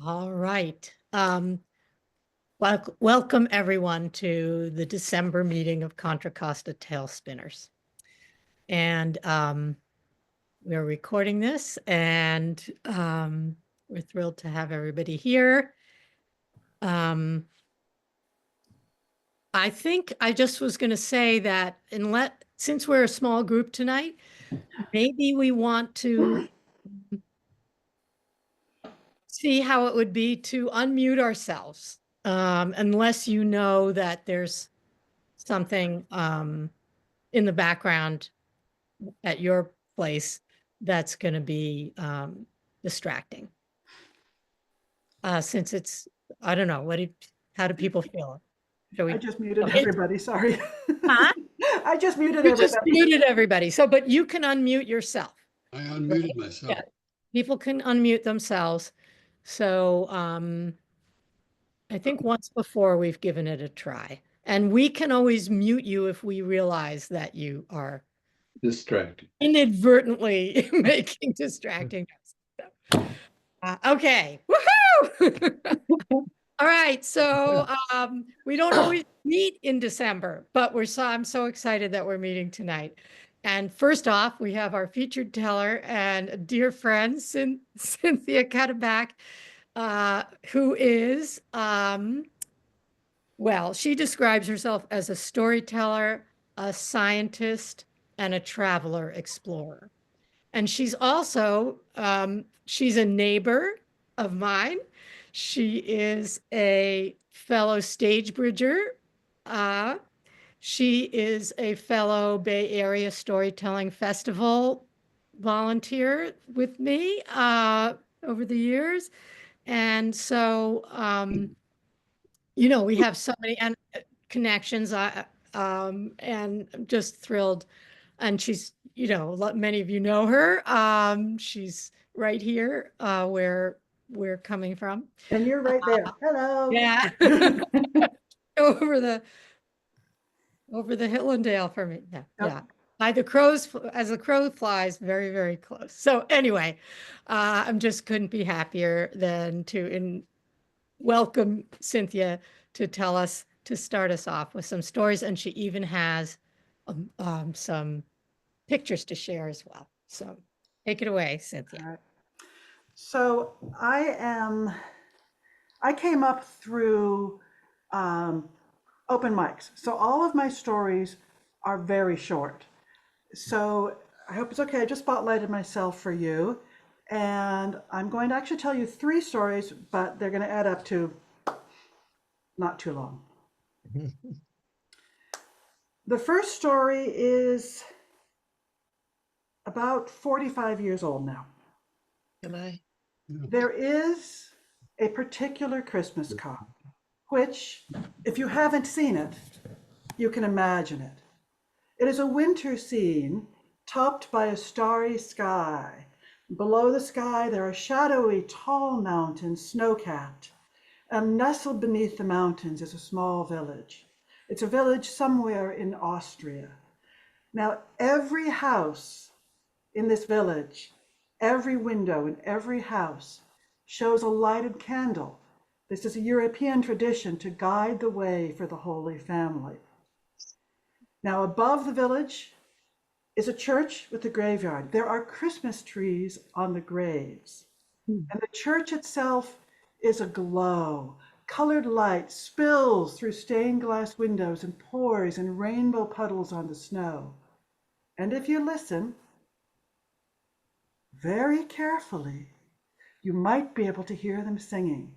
All right. Welcome everyone to the December meeting of Contra Costa Tail Spinners. And we're recording this and we're thrilled to have everybody here. I think I just was going to say that since we're a small group tonight, maybe we want to see how it would be to unmute ourselves, unless you know that there's something in the background at your place that's going to be distracting. Since it's, I don't know, how do people feel? Shall I we? just muted Okay. everybody, sorry. Huh? I just muted You just everybody. muted everybody. So, but you can unmute yourself. I unmuted myself. Yeah, people can unmute themselves. So I think once before we've given it a try. And we can always mute you if we realize that you are Distracted. inadvertently making distracting noise. Okay. Woohoo! All right. So we don't always meet in December, but I'm so excited that we're meeting tonight. And first off, we have our featured teller and a dear friend, Cynthia Cutterback, who is, well, she describes herself as a storyteller, a scientist, and a traveler explorer. And she's also, she's a neighbor of mine. She is a fellow stage bridger. She is a fellow Bay Area Storytelling Festival volunteer with me over the years. And so, we have so many connections. And I'm just thrilled. And she's, many of you know her. She's right here where we're coming from. And you're right there. Hello. Yeah. over the hill and dale for me. Yeah. Yep. Yeah. As the crow flies, very, very close. So anyway, I'm just couldn't be happier than to welcome Cynthia to start us off with some stories. And she even has some pictures to share as well. So take it away, Cynthia. All right. So I came up through open mics. So all of my stories are very short. So I hope it's okay. I just spotlighted myself for you. And I'm going to actually tell you 3 stories, but they're going to add up to not too long. The first story is about 45 years old now. Am I? There is a particular Christmas card, which, if you haven't seen it, you can imagine it. It is a winter scene topped by a starry sky. Below the sky, there are shadowy, tall mountains, snow-capped. And nestled beneath the mountains is a small village. It's a village somewhere in Austria. Now, every house in this village, every window in every house shows a lighted candle. This is a European tradition to guide the way for the Holy Family. Now, above the village is a church with a graveyard. There are Christmas trees on the graves. And the church itself is aglow. Colored light spills through stained glass windows and pours in rainbow puddles on the snow. And if you listen very carefully, you might be able to hear them singing.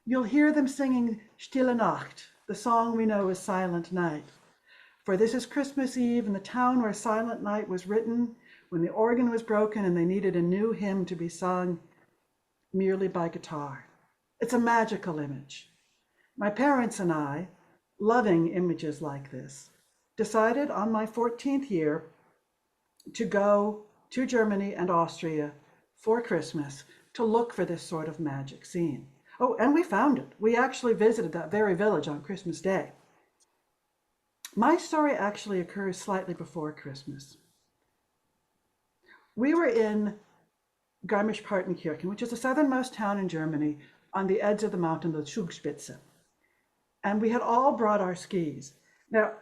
You'll hear them singing Stille Nacht, the song we know as Silent Night. For this is Christmas Eve in the town where Silent Night was written, when the organ was broken and they needed a new hymn to be sung merely by guitar. It's a magical image. My parents and I, loving images like this, decided on my 14th year to go to Germany and Austria for Christmas to look for this sort of magic scene. Oh, and we found it. We actually visited that very village on Christmas Day. My story actually occurs slightly before Christmas. We were in Garmisch-Partenkirchen, which is the southernmost town in Germany on the edge of the mountain, the Zugspitze. And we had all brought our skis. Now,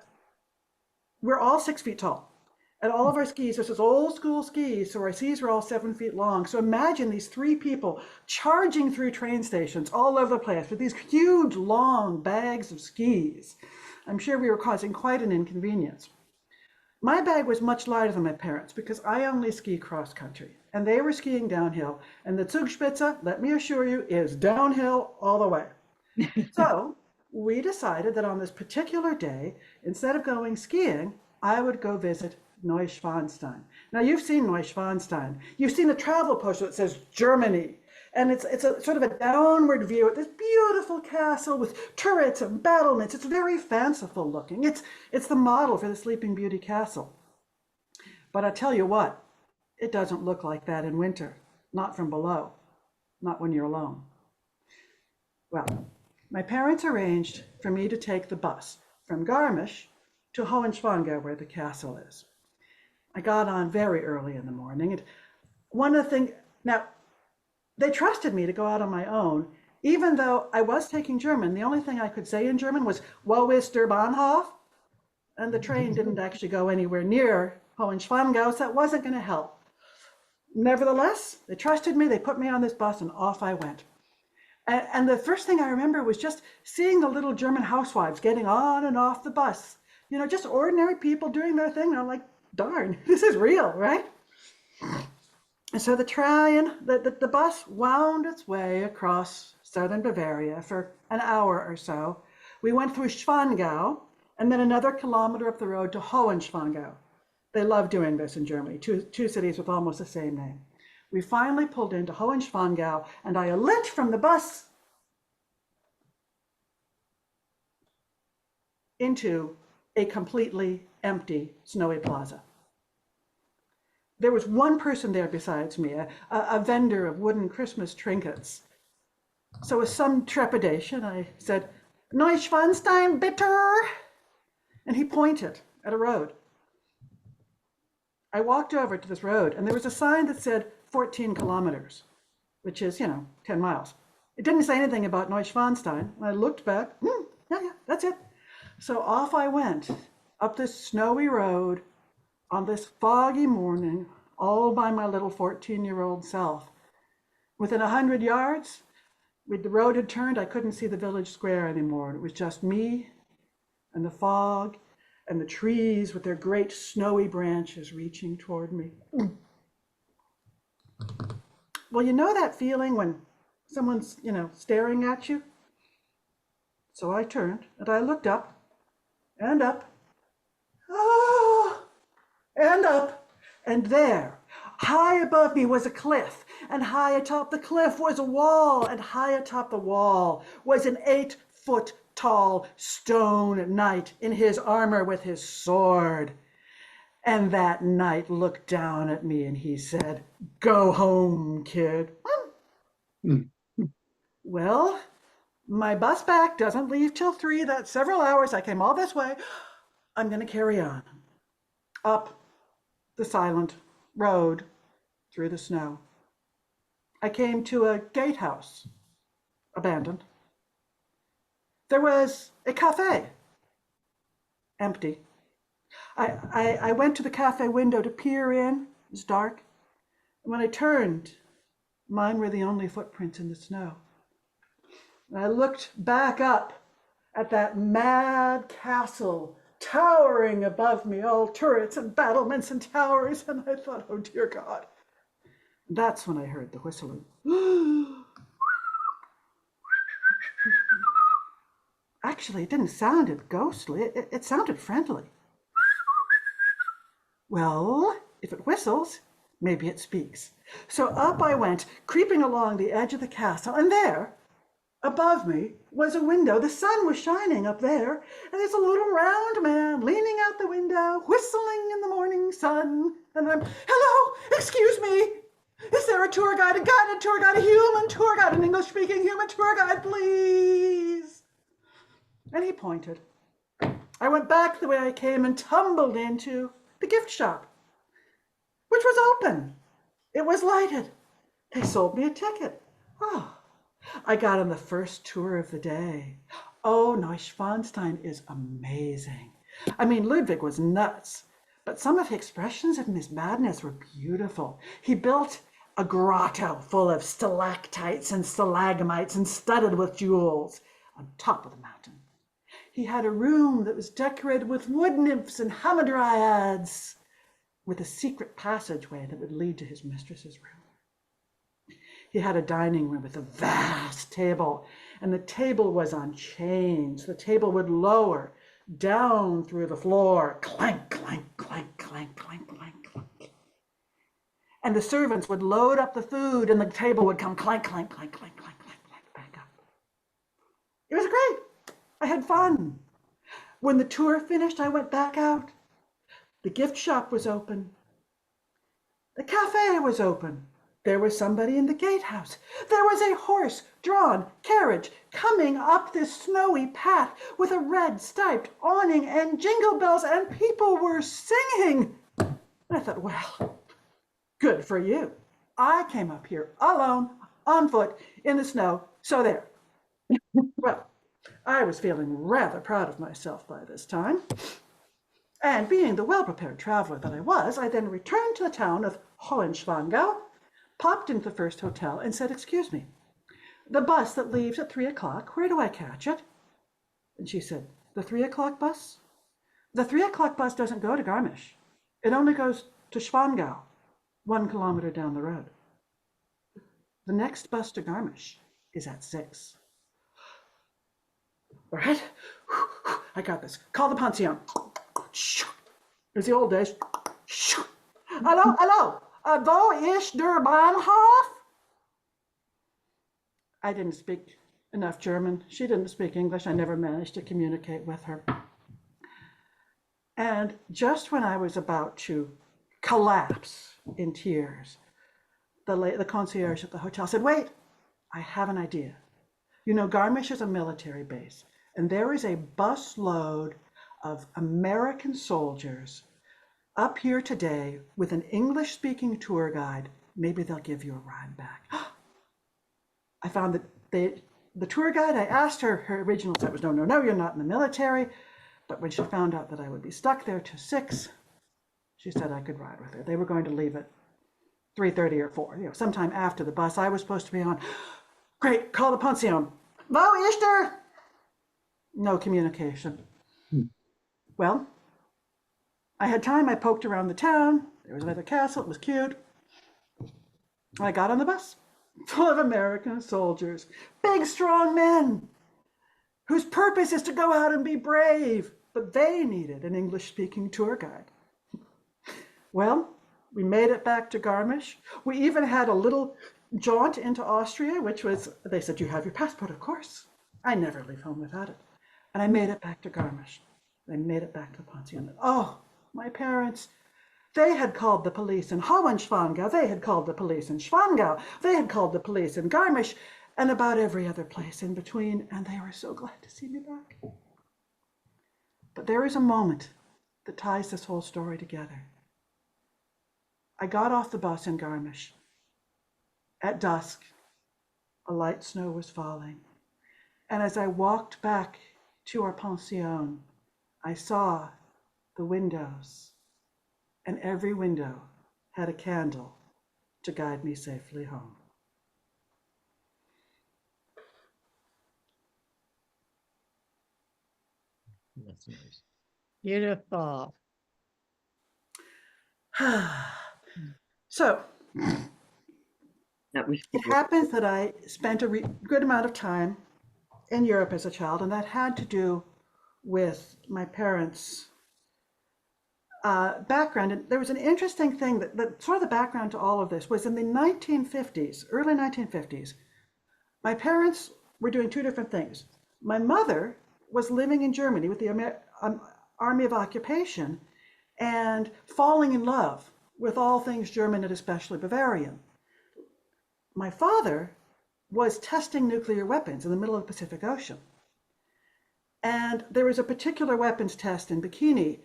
we're all 6 feet tall. And all of our skis, this is old school skis, so our skis were all 7 feet long. So imagine these 3 people charging through train stations all over the place with these huge, long bags of skis. I'm sure we were causing quite an inconvenience. My bag was much lighter than my parents because I only ski cross country, and they were skiing downhill. And the Zugspitze, let me assure you, is downhill all the way. So we decided that on this particular day, instead of going skiing, I would go visit Neuschwanstein. Now you've seen Neuschwanstein. You've seen a travel poster that says Germany. And it's a sort of a downward view at this beautiful castle with turrets and battlements. It's very fanciful looking. It's the model for the Sleeping Beauty castle. But I tell you what, it doesn't look like that in winter. Not from below. Not when you're alone. Well, my parents arranged for me to take the bus from Garmisch to Hohenschwangau, where the castle is. I got on very early in the morning. And one of the things, now, they trusted me to go out on my own, even though I was taking German. The only thing I could say in German was, "Wo ist der Bahnhof?" And the train didn't actually go anywhere near Hohenschwangau, so that wasn't going to help. Nevertheless, they trusted me. They put me on this bus, and off I went. And the first thing I remember was just seeing the little German housewives getting on and off the bus. You know, just ordinary people doing their thing. And I'm like, darn, this is real, right? And so the bus wound its way across southern Bavaria for an hour or so. We went through Schwangau and then another kilometer up the road to Hohenschwangau. They love doing this in Germany, two cities with almost the same name. We finally pulled into Hohenschwangau and I lit from the bus into a completely empty snowy plaza. There was one person there besides me, a vendor of wooden Christmas trinkets. So with some trepidation, I said, "Neuschwanstein, bitte!" And he pointed at a road. I walked over to this road, and there was a sign that said 14 kilometers, which is, 10 miles. It didn't say anything about Neuschwanstein. I looked back, yeah, that's it. So off I went up this snowy road on this foggy morning, all by my little 14-year-old self. Within 100 yards, the road had turned. I couldn't see the village square anymore. It was just me and the fog and the trees with their great snowy branches reaching toward me. Well, you know that feeling when someone's, staring at you? So I turned and I looked up and up. And up, and there, high above me was a cliff, and high atop the cliff was a wall, and high atop the wall was an 8-foot-tall stone knight in his armor with his sword. And that knight looked down at me and he said, "Go home, kid." Well, my bus back doesn't leave till 3. That's several hours. I came all this way. I'm going to carry on. Up the silent road through the snow. I came to a gatehouse, abandoned. There was a cafe, empty. I went to the cafe window to peer in. It was dark. And when I turned, mine were the only footprints in the snow. And I looked back up at that mad castle towering above me, all turrets and battlements and towers, and I thought, oh dear God. That's when I heard the whistling. Actually, it didn't sound ghostly, it sounded friendly. Well, if it whistles, maybe it speaks. So up I went, creeping along the edge of the castle, and there, above me, was a window. The sun was shining up there, and there's a little round man leaning out the window, whistling in the morning sun. And I'm, "Hello, excuse me. Is there a tour guide, a guided tour guide, a human tour guide, an English-speaking human tour guide, please?" And he pointed. I went back the way I came and tumbled into the gift shop, which was open. It was lighted. They sold me a ticket. Oh, I got on the first tour of the day. Oh, Neuschwanstein is amazing. I mean, Ludwig was nuts, but some of the expressions of his madness were beautiful. He built a grotto full of stalactites and stalagmites and studded with jewels on top of the mountain. He had a room that was decorated with wood nymphs and hamadryads, with a secret passageway that would lead to his mistress's room. He had a dining room with a vast table, and the table was on chains. The table would lower down through the floor, clank, clank, clank, clank, clank, clank, clank. And the servants would load up the food, and the table would come clank, clank, clank, clank, clank, clank, clank, back up. It was great. I had fun. When the tour finished, I went back out. The gift shop was open. The cafe was open. There was somebody in the gatehouse. There was a horse-drawn carriage coming up this snowy path with a red striped awning and jingle bells, and people were singing. And I thought, well, good for you. I came up here alone, on foot, in the snow, so there. Well, I was feeling rather proud of myself by this time. And being the well-prepared traveler that I was, I then returned to the town of Hohenschwangau, popped into the first hotel and said, excuse me, the bus that leaves at 3 o'clock, where do I catch it? And she said, the 3 o'clock bus? The 3 o'clock bus doesn't go to Garmisch. It only goes to Schwangau, 1 kilometer down the road. The next bus to Garmisch is at 6. All right, I got this. Call the pension. It was the old days. Hello, hello. Wo ist der Bahnhof? I didn't speak enough German. She didn't speak English. I never managed to communicate with her. And just when I was about to collapse in tears, the concierge at the hotel said, wait, I have an idea. You know, Garmisch is a military base, and there is a bus load of American soldiers up here today with an English-speaking tour guide. Maybe they'll give you a ride back. I found that the tour guide, I asked her, her original set was, no, no, no, you're not in the military. But when she found out that I would be stuck there till 6, she said I could ride with her. They were going to leave at 3:30 or 4, you know, sometime after the bus I was supposed to be on. Great, call the pension. Wo ist er? No communication. Well, I had time. I poked around the town. There was another castle. It was cute. I got on the bus full of American soldiers, big, strong men whose purpose is to go out and be brave, but they needed an English-speaking tour guide. Well, we made it back to Garmisch. We even had a little jaunt into Austria, which was, they said, you have your passport, of course. I never leave home without it. And I made it back to Garmisch. I made it back to the pension. Oh, my parents, they had called the police in Hohenschwangau. They had called the police in Schwangau. They had called the police in Garmisch and about every other place in between. And they were so glad to see me back. But there is a moment that ties this whole story together. I got off the bus in Garmisch. At dusk, a light snow was falling. And as I walked back to our pension, I saw the windows, and every window had a candle to guide me safely home. That's nice. Beautiful. So That was it happens that I spent a good amount of time in Europe as a child, and that had to do with my parents' background. And there was an interesting thing that sort of the background to all of this was in the 1950s, early 1950s, my parents were doing two different things. My mother was living in Germany with the Army of Occupation and falling in love with all things German and especially Bavarian. My father was testing nuclear weapons in the middle of the Pacific Ocean. And there was a particular weapons test in Bikini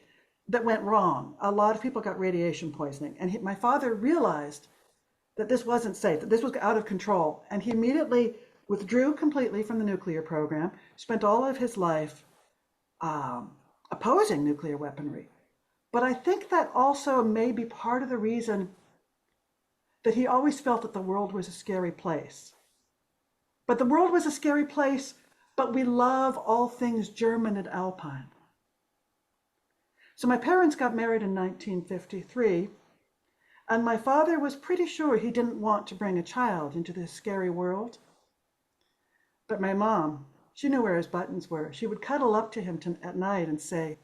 that went wrong. A lot of people got radiation poisoning. And my father realized that this wasn't safe, that this was out of control. And he immediately withdrew completely from the nuclear program, spent all of his life opposing nuclear weaponry. But I think that also may be part of the reason that he always felt that the world was a scary place. But the world was a scary place, but we love all things German and Alpine. So my parents got married in 1953, and my father was pretty sure he didn't want to bring a child into this scary world. But my mom, she knew where his buttons were. She would cuddle up to him at night and say,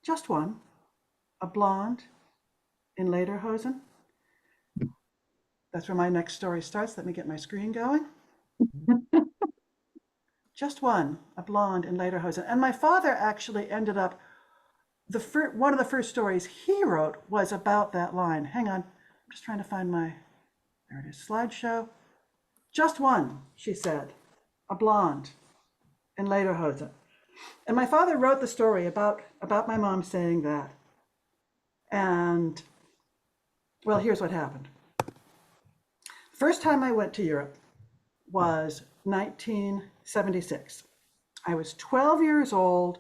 just one, a blonde in lederhosen. That's where my next story starts. Let me get my screen going. Just one, a blonde in lederhosen. And my father actually ended up, one of the first stories he wrote was about that line. Hang on, I'm just trying to find there it is, slideshow. Just one, she said, a blonde in lederhosen. And my father wrote the story about my mom saying that. And, well, here's what happened. First time I went to Europe was 1976. I was 12 years old,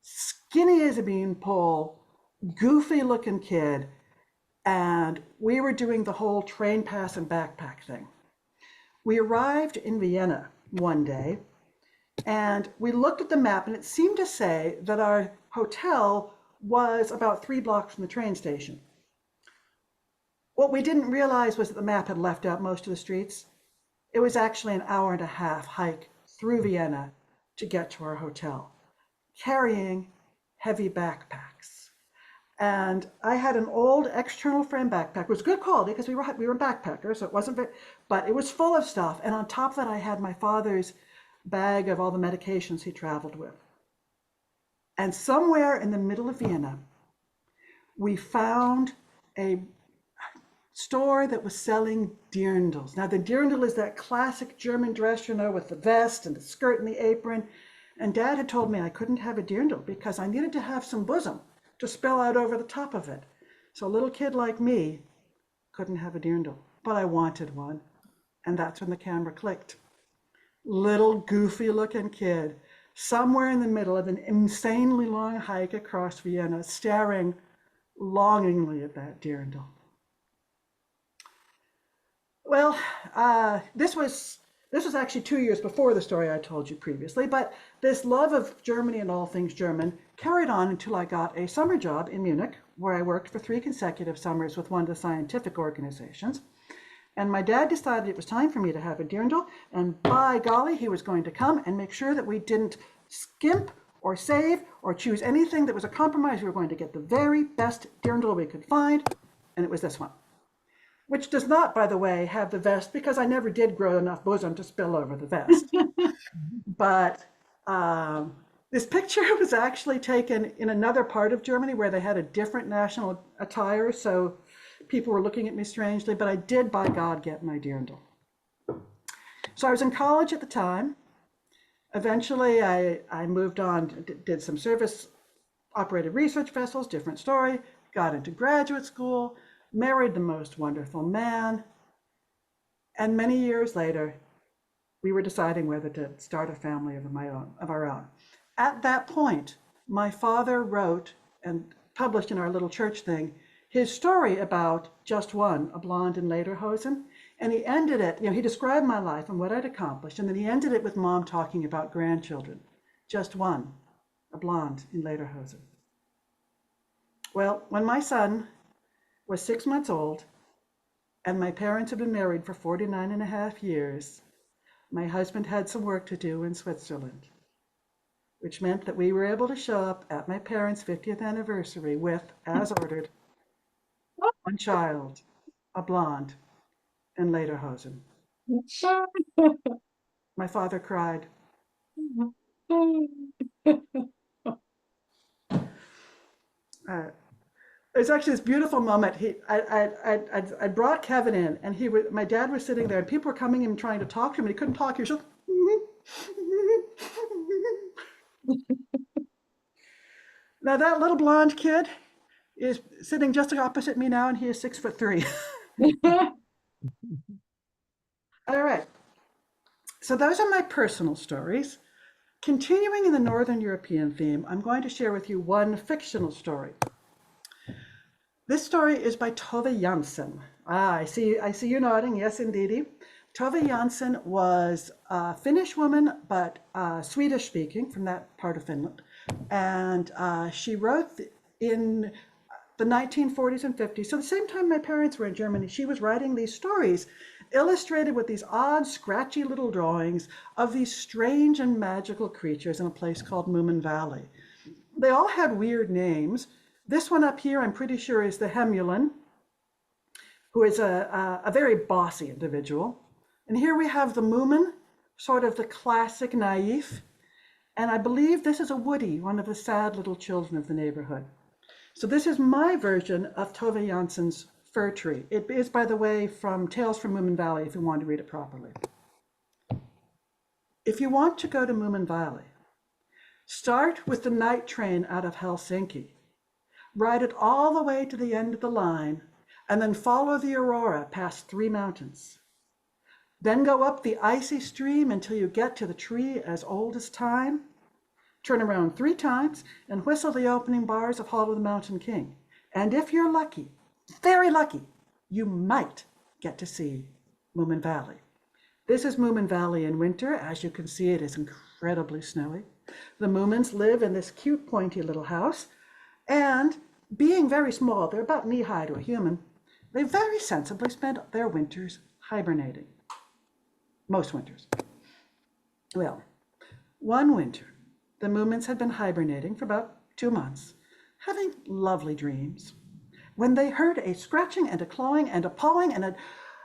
skinny as a beanpole, goofy looking kid, and we were doing the whole train pass and backpack thing. We arrived in Vienna one day, and we looked at the map, and it seemed to say that our hotel was about 3 blocks from the train station. What we didn't realize was that the map had left out most of the streets. It was actually an hour and a half hike through Vienna to get to our hotel, carrying heavy backpacks. And I had an old external frame backpack. It was good quality because we were backpackers, so it wasn't very, but it was full of stuff. And on top of that, I had my father's bag of all the medications he traveled with. And somewhere in the middle of Vienna, we found a store that was selling dirndls. Now the dirndl is that classic German dress, with the vest and the skirt and the apron. And Dad had told me I couldn't have a dirndl because I needed to have some bosom to spill out over the top of it. So a little kid like me couldn't have a dirndl, but I wanted one. And that's when the camera clicked. Little goofy looking kid, somewhere in the middle of an insanely long hike across Vienna, staring longingly at that dirndl. Well, this was actually 2 years before the story I told you previously, but this love of Germany and all things German carried on until I got a summer job in Munich, where I worked for 3 consecutive summers with one of the scientific organizations. And my dad decided it was time for me to have a dirndl, and by golly, he was going to come and make sure that we didn't skimp or save or choose anything that was a compromise. We were going to get the very best dirndl we could find, and it was this one. Which does not, by the way, have the vest because I never did grow enough bosom to spill over the vest. But this picture was actually taken in another part of Germany where they had a different national attire, so people were looking at me strangely, but I did, by God, get my dirndl. So I was in college at the time. Eventually, I moved on, did some service-operated research vessels, different story, got into graduate school, married the most wonderful man, and many years later, we were deciding whether to start a family of our own. At that point, my father wrote and published in our little church thing his story about just one, a blonde in lederhosen, and he ended it, he described my life and what I'd accomplished, and then he ended it with Mom talking about grandchildren. Just one, a blonde in lederhosen. Well, when my son was 6 months old, and my parents had been married for 49 and a half years, my husband had some work to do in Switzerland, which meant that we were able to show up at my parents' 50th anniversary with, as ordered, one child, a blonde, in lederhosen. My father cried. There's actually this beautiful moment. I brought Kevin in, and my dad was sitting there, and people were coming in and trying to talk to him, and he couldn't talk. He was just, Now that little blonde kid is sitting just opposite me now, and he is 6'3". All right. So those are my personal stories. Continuing in the Northern European theme, I'm going to share with you one fictional story. This story is by Tove Jansson. I see you nodding. Yes, indeedy. Tove Jansson was a Finnish woman, but Swedish speaking from that part of Finland. And she wrote in the 1940s and 50s. So the same time my parents were in Germany, she was writing these stories illustrated with these odd, scratchy little drawings of these strange and magical creatures in a place called Moomin Valley. They all had weird names. This one up here, I'm pretty sure, is the Hemulin, who is a very bossy individual. And here we have the Moomin, sort of the classic naive. And I believe this is a Woody, one of the sad little children of the neighborhood. So this is my version of Tove Jansson's Fir Tree. It is, by the way, from Tales from Moomin Valley, if you want to read it properly. If you want to go to Moomin Valley, start with the night train out of Helsinki. Ride it all the way to the end of the line, and then follow the aurora past 3 mountains. Then go up the icy stream until you get to the tree as old as time. Turn around 3 times and whistle the opening bars of Hall of the Mountain King. And if you're lucky, very lucky, you might get to see Moomin Valley. This is Moomin Valley in winter. As you can see, it is incredibly snowy. The Moomins live in this cute, pointy little house. And being very small, they're about knee-high to a human, they very sensibly spend their winters hibernating. Most winters. Well, one winter, the Moomins had been hibernating for about 2 months, having lovely dreams, when they heard a scratching and a clawing and a pawing and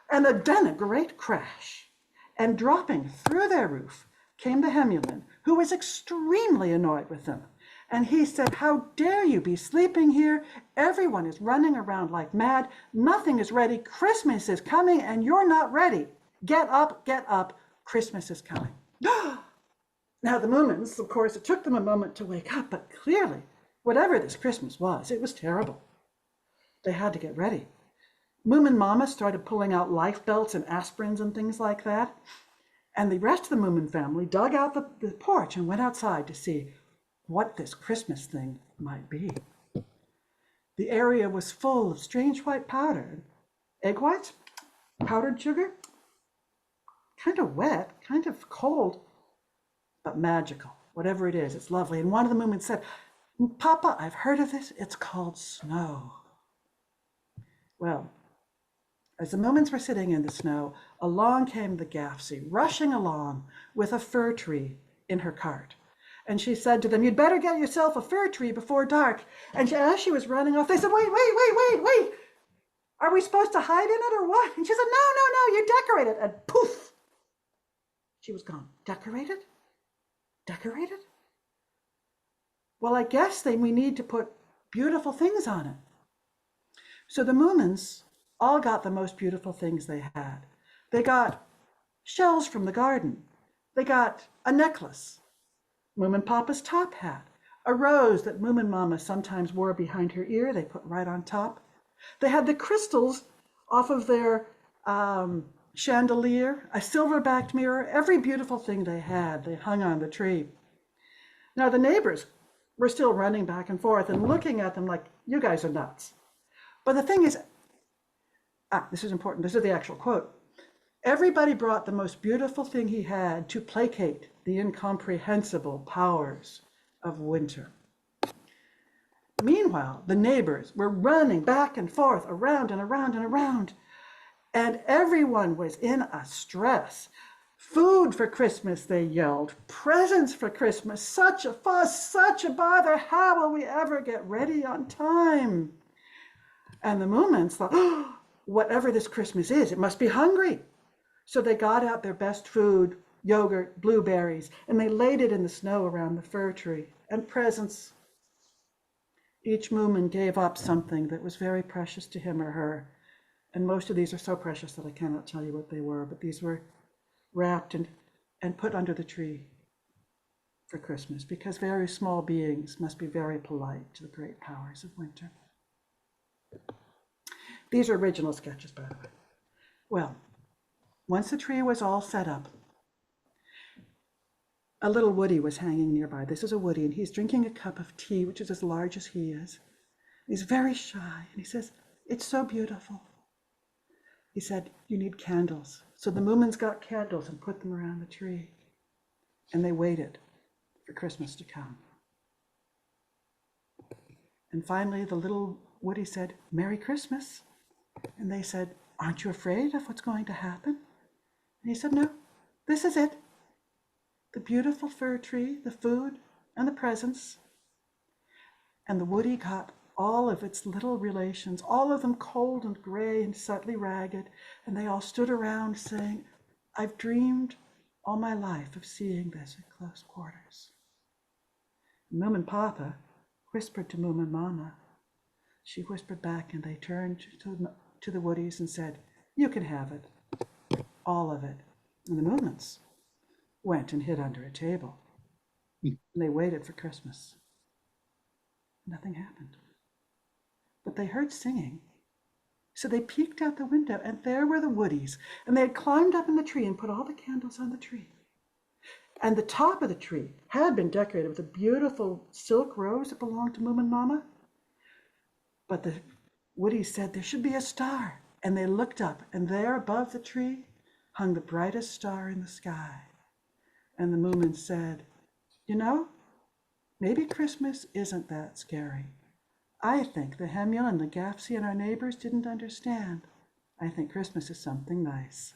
then a great crash. And dropping through their roof came the Hemulin, who was extremely annoyed with them. And he said, "How dare you be sleeping here? Everyone is running around like mad. Nothing is ready. Christmas is coming and you're not ready. Get up, Christmas is coming." Now the Moomins, of course, it took them a moment to wake up, but clearly, whatever this Christmas was, it was terrible. They had to get ready. Moomin Mama started pulling out life belts and aspirins and things like that. And the rest of the Moomin family dug out the porch and went outside to see what this Christmas thing might be. The area was full of strange white powder. Egg whites, powdered sugar, kind of wet, kind of cold, but magical. Whatever it is, it's lovely. And one of the Moomins said, "Papa, I've heard of this. It's called snow." Well, as the Moomins were sitting in the snow, along came the Gafsy, rushing along with a fir tree in her cart. And she said to them, "You'd better get yourself a fir tree before dark." And as she was running off, they said, wait. Are we supposed to hide in it or what? And she said, no, you decorate it. And poof, she was gone. Decorated? Well, I guess we need to put beautiful things on it. So the Moomins all got the most beautiful things they had. They got shells from the garden. They got a necklace, Moomin Papa's top hat, a rose that Moomin Mama sometimes wore behind her ear, they put right on top. They had the crystals off of their chandelier, a silver-backed mirror, every beautiful thing they had, they hung on the tree. Now the neighbors were still running back and forth and looking at them like, "You guys are nuts." But the thing is, this is important, this is the actual quote. Everybody brought the most beautiful thing he had to placate the incomprehensible powers of winter. Meanwhile, the neighbors were running back and forth, around and around and around, and everyone was in a stress. "Food for Christmas," they yelled. "Presents for Christmas. Such a fuss, such a bother. How will we ever get ready on time?" And the Moomins thought, "Oh, whatever this Christmas is, it must be hungry." So they got out their best food, yogurt, blueberries, and they laid it in the snow around the fir tree. And presents. Each Moomin gave up something that was very precious to him or her. And most of these are so precious that I cannot tell you what they were, but these were wrapped and put under the tree for Christmas, because very small beings must be very polite to the great powers of winter. These are original sketches, by the way. Well, once the tree was all set up, a little Woody was hanging nearby. This is a Woody, and he's drinking a cup of tea, which is as large as he is. He's very shy, and he says, "It's so beautiful." He said, "You need candles." So the Moomins got candles and put them around the tree, and they waited for Christmas to come. And finally, the little Woody said, "Merry Christmas." And they said, "Aren't you afraid of what's going to happen?" And he said, "No, this is it. The beautiful fir tree, the food, and the presents." And the Woody got all of its little relations, all of them cold and gray and slightly ragged, and they all stood around saying, "I've dreamed all my life of seeing this at close quarters." Moomin Papa whispered to Moomin Mama. She whispered back, and they turned to the Woodies and said, "You can have it, all of it." And the Moomins went and hid under a table. And they waited for Christmas. Nothing happened. But they heard singing. So they peeked out the window, and there were the Woodies. And they had climbed up in the tree and put all the candles on the tree. And the top of the tree had been decorated with a beautiful silk rose that belonged to Moomin Mama. But the Woodies said there should be a star. And they looked up, and there above the tree hung the brightest star in the sky. And the Moomins said, "You know, maybe Christmas isn't that scary. I think the Hemul and the Gafsi and our neighbors didn't understand. I think Christmas is something nice."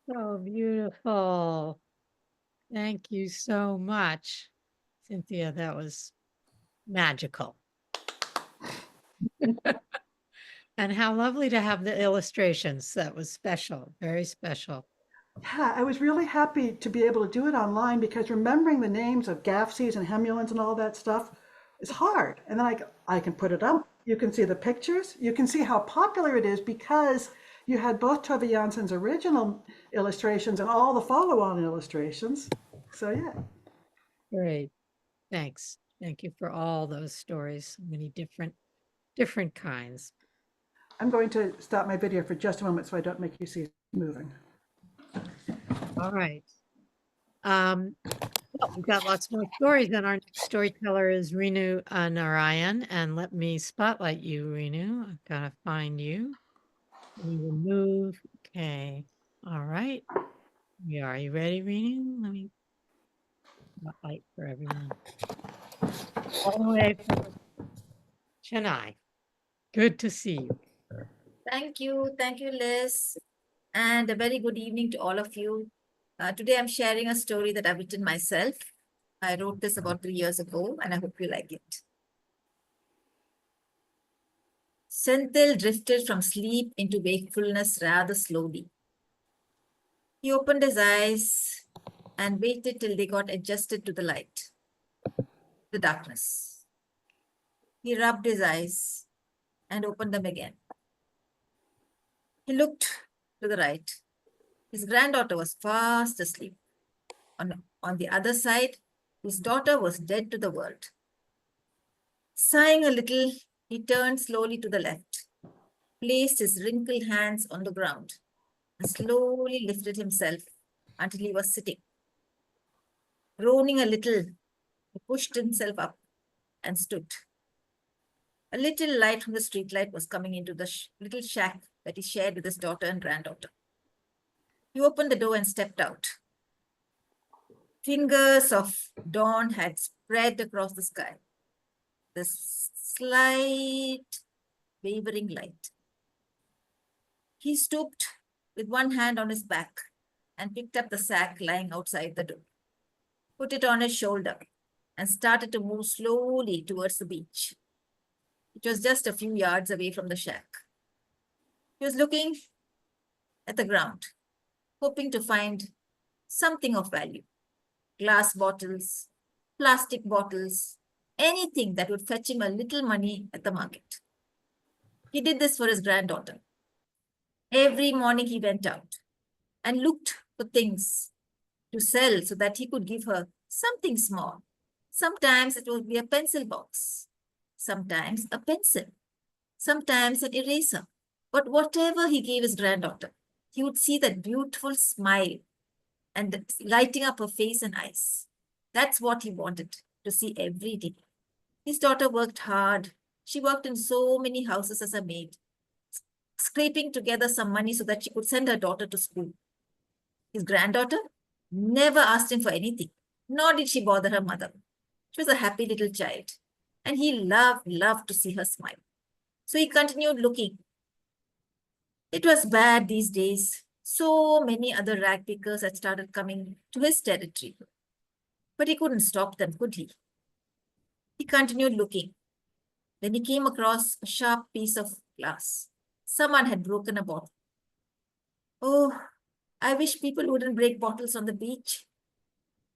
So beautiful. Thank you so much, Cynthia. That was magical. And how lovely to have the illustrations. That was special, very special. Yeah, I was really happy to be able to do it online because remembering the names of Gafsis and Hemulans and all that stuff is hard. And then I can put it up. You can see the pictures. You can see how popular it is because you had both Tove Jansson's original illustrations and all the follow-on illustrations. So yeah. Great. Thanks. Thank you for all those stories. So many different kinds. I'm going to stop my video for just a moment so I don't make you see it moving. All right. Well, we've got lots more stories, and our next storyteller is Renu Narayan. And let me spotlight you, Renu. I've got to find you. We will move. Okay. All right. Are you ready, Renu? Let me spotlight for everyone. All the way from Chennai. Good to see you. Thank you. Thank you, Liz. And a very good evening to all of you. Today, I'm sharing a story that I've written myself. I wrote this about 3 years ago, and I hope you like it. Senthil drifted from sleep into wakefulness rather slowly. He opened his eyes and waited till they got adjusted to the light, the darkness. He rubbed his eyes and opened them again. He looked to the right. His granddaughter was fast asleep. On the other side, his daughter was dead to the world. Sighing a little, he turned slowly to the left, placed his wrinkled hands on the ground, and slowly lifted himself until he was sitting. Groaning a little, he pushed himself up and stood. A little light from the streetlight was coming into the little shack that he shared with his daughter and granddaughter. He opened the door and stepped out. Fingers of dawn had spread across the sky. The slight wavering light. He stooped with one hand on his back and picked up the sack lying outside the door, put it on his shoulder, and started to move slowly towards the beach. It was just a few yards away from the shack. He was looking at the ground, hoping to find something of value. Glass bottles, plastic bottles, anything that would fetch him a little money at the market. He did this for his granddaughter. Every morning he went out and looked for things to sell so that he could give her something small, Sometimes it would be a pencil box, sometimes a pencil, sometimes an eraser. But whatever he gave his granddaughter, he would see that beautiful smile and lighting up her face and eyes. That's what he wanted to see every day. His daughter worked hard. She worked in so many houses as a maid, scraping together some money so that she could send her daughter to school. His granddaughter never asked him for anything, nor did she bother her mother. She was a happy little child, and he loved to see her smile. So he continued looking. It was bad these days. So many other rag pickers had started coming to his territory. But he couldn't stop them, could he? He continued looking. Then he came across a sharp piece of glass. Someone had broken a bottle. Oh, I wish people wouldn't break bottles on the beach.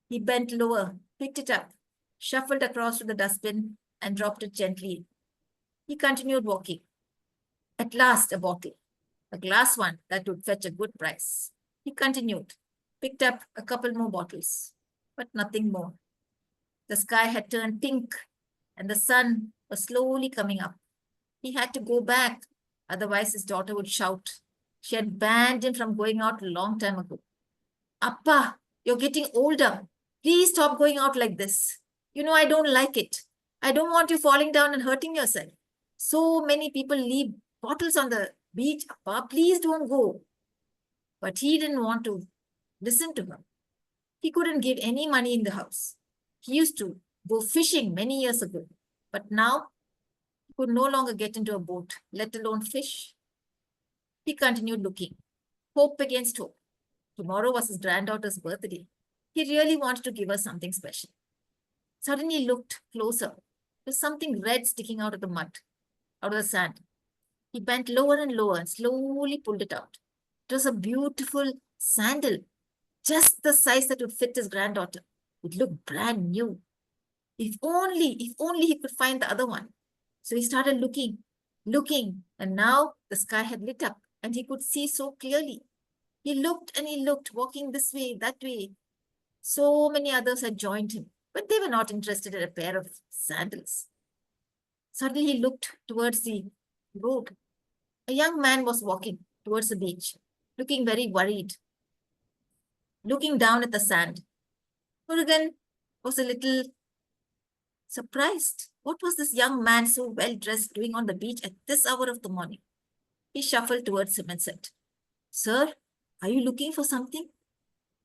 He bent lower, picked it up, shuffled across to the dustbin, and dropped it gently. He continued walking. At last, a bottle, a glass one that would fetch a good price. He continued, picked up a couple more bottles, but nothing more. The sky had turned pink, and the sun was slowly coming up. He had to go back, otherwise his daughter would shout. She had banned him from going out a long time ago. Appa, you're getting older. Please stop going out like this. You know, I don't like it. I don't want you falling down and hurting yourself. So many people leave bottles on the beach. Appa, please don't go. But he didn't want to listen to her. He couldn't give any money in the house. He used to go fishing many years ago, but now he could no longer get into a boat, let alone fish. He continued looking, hope against hope. Tomorrow was his granddaughter's birthday. He really wanted to give her something special. Suddenly he looked closer. There was something red sticking out of the mud, out of the sand. He bent lower and lower and slowly pulled it out. It was a beautiful sandal, just the size that would fit his granddaughter. It looked brand new. If only he could find the other one. So he started looking, and now the sky had lit up and he could see so clearly. He looked and he looked, walking this way, that way. So many others had joined him, but they were not interested in a pair of sandals. Suddenly he looked towards the road. A young man was walking towards the beach, looking very worried, looking down at the sand. Murugan was a little surprised. What was this young man so well dressed doing on the beach at this hour of the morning? He shuffled towards him and said, Sir, are you looking for something?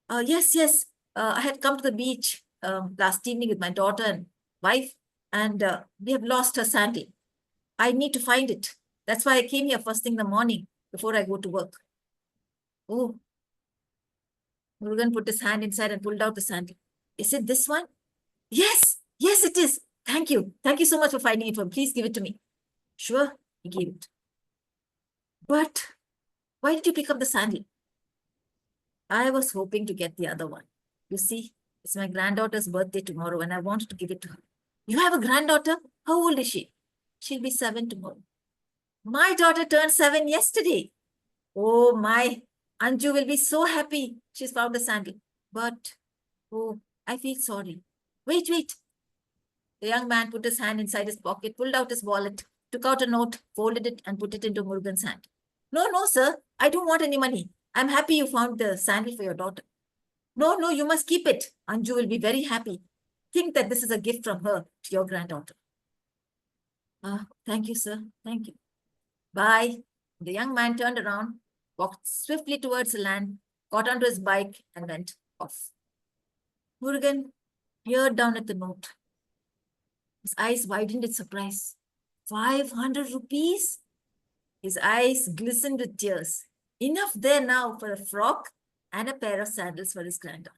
Yes. I had come to the beach last evening with my daughter and wife, and we have lost her sandal. I need to find it. That's why I came here first thing in the morning before I go to work. Oh, Murugan put his hand inside and pulled out the sandal. Is it this one? Yes, it is. Thank you. Thank you so much for finding it for me. Please give it to me. Sure, he gave it. But why did you pick up the sandal? I was hoping to get the other one. You see, it's my granddaughter's birthday tomorrow and I wanted to give it to her. You have a granddaughter? How old is she? She'll be 7 tomorrow. My daughter turned 7 yesterday. Oh my, Anju will be so happy she's found the sandal. But, oh, I feel sorry. Wait. The young man put his hand inside his pocket, pulled out his wallet, took out a note, folded it and put it into Murugan's hand. No, sir, I don't want any money. I'm happy you found the sandal for your daughter. No, you must keep it. Anju will be very happy. Think that this is a gift from her to your granddaughter. Thank you, sir. Thank you. Bye. The young man turned around, walked swiftly towards the land, got onto his bike and went off. Murugan peered down at the note. His eyes widened in surprise. 500 rupees? His eyes glistened with tears. Enough there now for a frock and a pair of sandals for his granddaughter.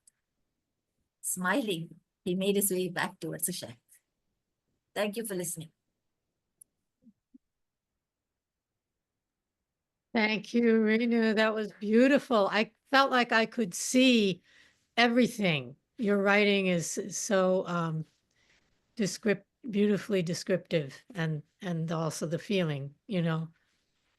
Smiling, he made his way back towards the shack. Thank you for listening. Thank you, Renu. That was beautiful. I felt like I could see everything. Your writing is so beautifully descriptive and also the feeling,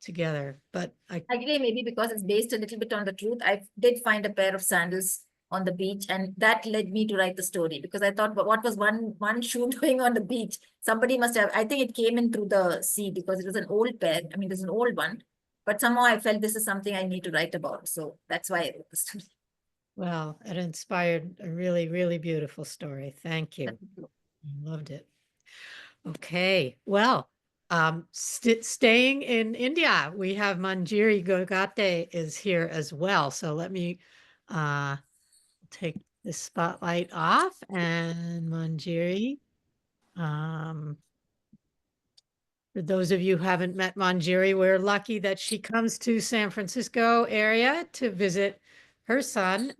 together. But Actually, maybe because it's based a little bit on the truth, I did find a pair of sandals on the beach, and that led me to write the story because I thought, what was one shoe doing on the beach? Somebody must have. I think it came in through the sea because it was an old pair. I mean, it was an old one, but somehow I felt this is something I need to write about. So that's why I wrote the story. Well, it inspired a really, really beautiful story. Thank you. I loved it. Okay, well, staying in India, we have Manjiri Gogate is here as well. So let me take the spotlight off, and Manjiri. For those of you who haven't met Manjiri, we're lucky that she comes to San Francisco area to visit her son.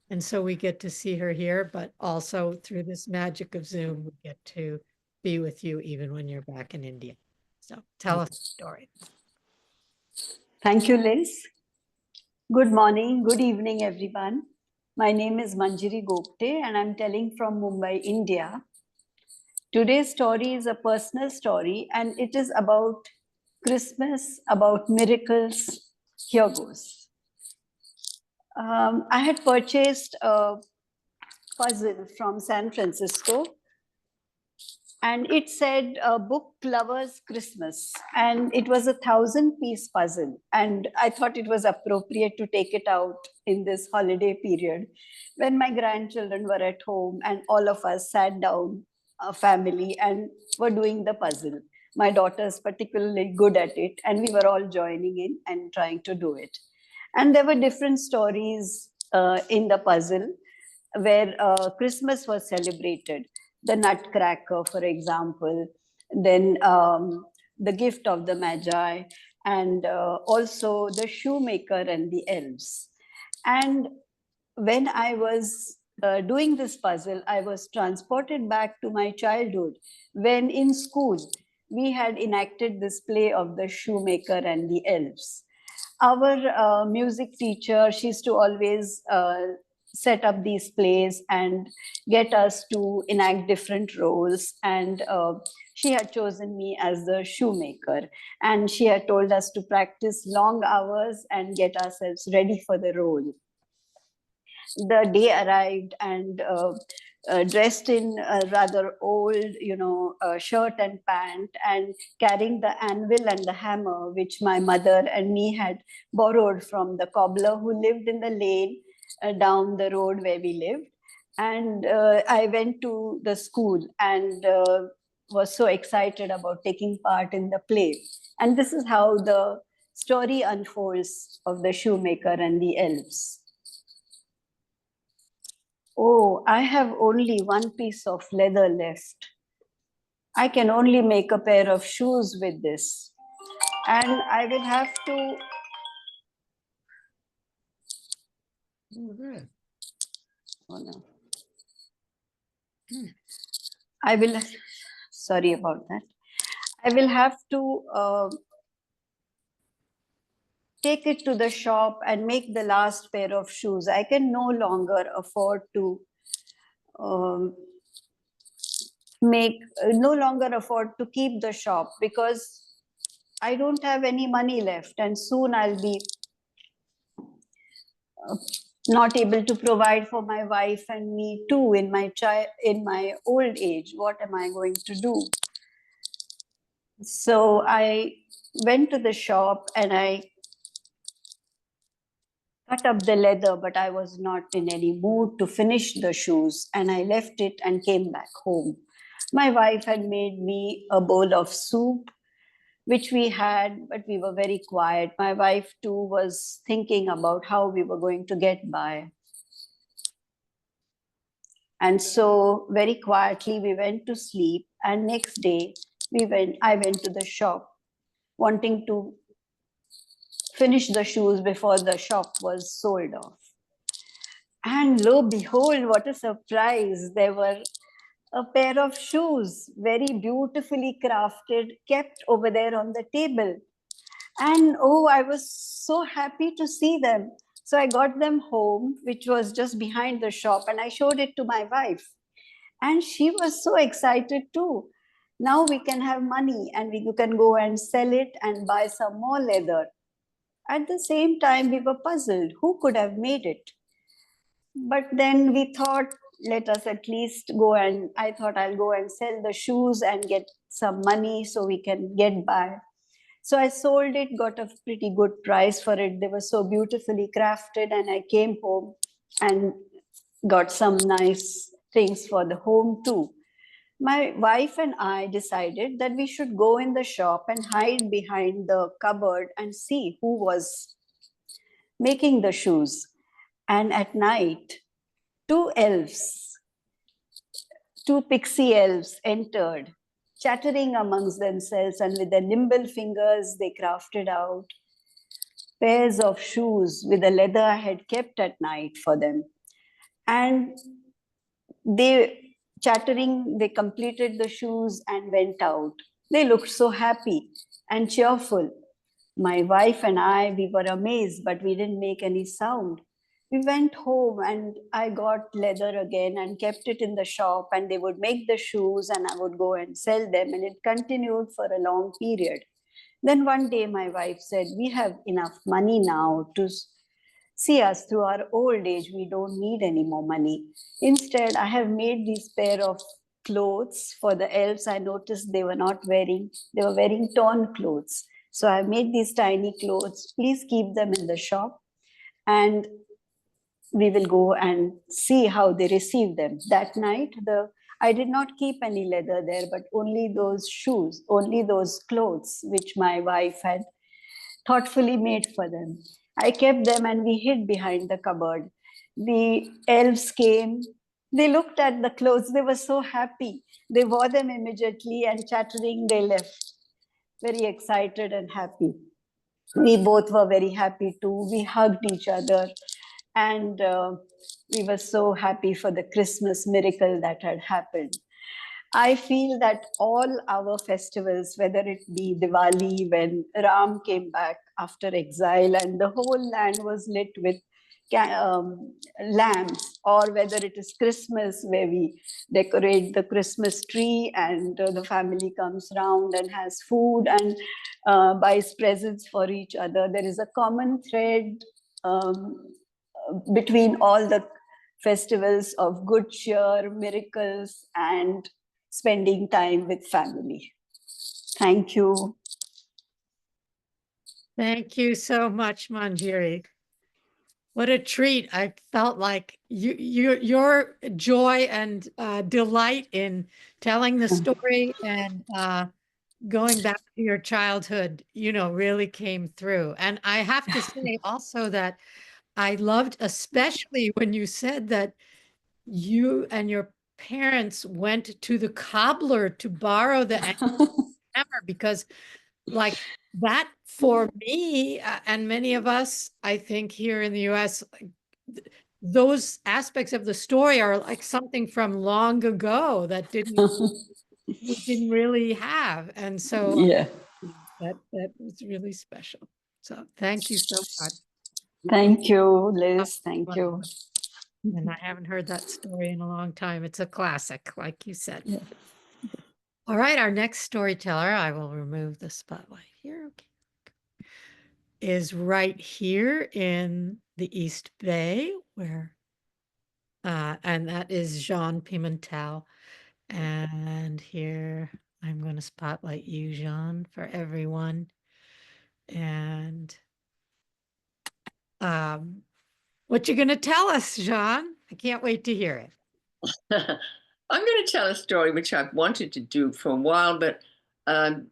And so we get to see her here, but also through this magic of Zoom, we get to be with you even when you're back in India. So tell us the story. Thank you, Liz. Good morning, good evening, everyone. My name is Manjiri Gopte and I'm telling from Mumbai, India. Today's story is a personal story and it is about Christmas, about miracles. Here goes. I had purchased a puzzle from San Francisco and it said Book Lovers Christmas, and it was a 1,000-piece puzzle, and I thought it was appropriate to take it out in this holiday period when my grandchildren were at home and all of us sat down, a family, and were doing the puzzle. My daughter's particularly good at it, and we were all joining in and trying to do it. And there were different stories in the puzzle where Christmas was celebrated. The Nutcracker, for example, then the Gift of the Magi, and also the Shoemaker and the Elves. And when I was doing this puzzle, I was transported back to my childhood when in school we had enacted this play of the Shoemaker and the Elves. Our music teacher, she used to always set up these plays and get us to enact different roles. And she had chosen me as the shoemaker. And she had told us to practice long hours and get ourselves ready for the role. The day arrived and dressed in a rather old, shirt and pant, and carrying the anvil and the hammer, which my mother and me had borrowed from the cobbler who lived in the lane down the road where we lived. And I went to the school and was so excited about taking part in the play. And this is how the story unfolds of the shoemaker and the elves. Oh, I have only one piece of leather left. I can only make a pair of shoes with this. And I will have to... Oh, no. I will... Sorry about that. I will have to take it to the shop and make the last pair of shoes. I can no longer afford to keep the shop because I don't have any money left, and soon I'll be not able to provide for my wife and me too in my old age. What am I going to do? So I went to the shop and I cut up the leather, but I was not in any mood to finish the shoes, and I left it and came back home. My wife had made me a bowl of soup, which we had, but we were very quiet. My wife too was thinking about how we were going to get by. And so very quietly we went to sleep, and next day I went to the shop wanting to finish the shoes before the shop was sold off. And lo behold, what a surprise. There were a pair of shoes, very beautifully crafted, kept over there on the table. And oh, I was so happy to see them. So I got them home, which was just behind the shop, and I showed it to my wife. And she was so excited too. Now we can have money and you can go and sell it and buy some more leather. At the same time, we were puzzled. Who could have made it? But then we thought, let us at least go, and I thought I'll go and sell the shoes and get some money so we can get by. So I sold it, got a pretty good price for it. They were so beautifully crafted, and I came home and got some nice things for the home too. My wife and I decided that we should go in the shop and hide behind the cupboard and see who was making the shoes. And at night, two elves, two pixie elves entered, chattering amongst themselves, and with their nimble fingers, they crafted out pairs of shoes with the leather I had kept at night for them. And they, chattering, they completed the shoes and went out. They looked so happy and cheerful. My wife and I, we were amazed, but we didn't make any sound. We went home and I got leather again and kept it in the shop, and they would make the shoes and I would go and sell them, and it continued for a long period. Then one day my wife said, we have enough money now to see us through our old age. We don't need any more money. Instead, I have made these pair of clothes for the elves. I noticed they were wearing torn clothes. So I made these tiny clothes. Please keep them in the shop, and we will go and see how they receive them. That night, I did not keep any leather there, but only those shoes, only those clothes which my wife had thoughtfully made for them. I kept them and we hid behind the cupboard. The elves came, they looked at the clothes, they were so happy. They wore them immediately, and chattering, they left, very excited and happy. We both were very happy too. We hugged each other, and we were so happy for the Christmas miracle that had happened. I feel that all our festivals, whether it be Diwali, when Ram came back after exile and the whole land was lit with lamps, or whether it is Christmas where we decorate the Christmas tree and the family comes round and has food and buys presents for each other, there is a common thread between all the festivals of good cheer, miracles, and spending time with family. Thank you. Thank you so much, Manjiri. What a treat. I felt like your joy and delight in telling the story and going back to your childhood, really came through. And I have to say also that I loved, especially when you said that you and your parents went to the cobbler to borrow the hammer, because like that for me and many of us, I think here in the US, those aspects of the story are like something from long ago that we didn't really have. And so Yeah. that was really special. So thank you so much. Thank you, Liz. Thank you. And I haven't heard that story in a long time. It's a classic, like you said. Yeah. All right, our next storyteller, I will remove the spotlight here. Okay. Is right here in the East Bay, where, and that is Jean Pimentel. And here I'm going to spotlight you, Jean, for everyone. And what you going to tell us, Jean? I can't wait to hear it. I'm going to tell a story which I've wanted to do for a while, but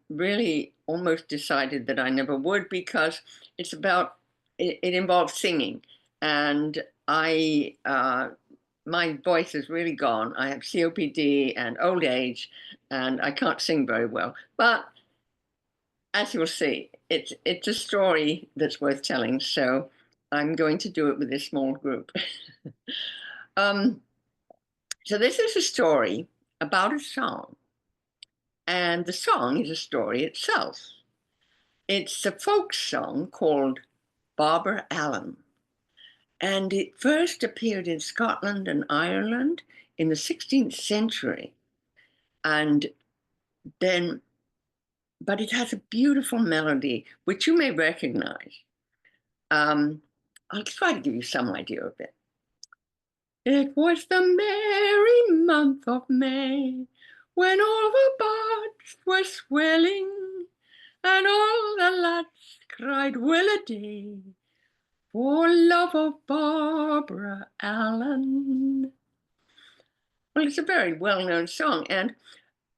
really almost decided that I never would, because it's about, it involves singing. And my voice is really gone. I have COPD and old age, and I can't sing very well. But as you'll see, it's a story that's worth telling. So I'm going to do it with this small group. So this is a story about a song, and the song is a story itself. It's a folk song called Barbara Allen, and it first appeared in Scotland and Ireland in the 16th century, and then, but it has a beautiful melody which you may recognize. I'll try to give you some idea of it. It was the merry month of May, when all the buds were swelling, and all the lads cried will-a-day, for love of Barbara Allen. Well, it's a very well-known song, and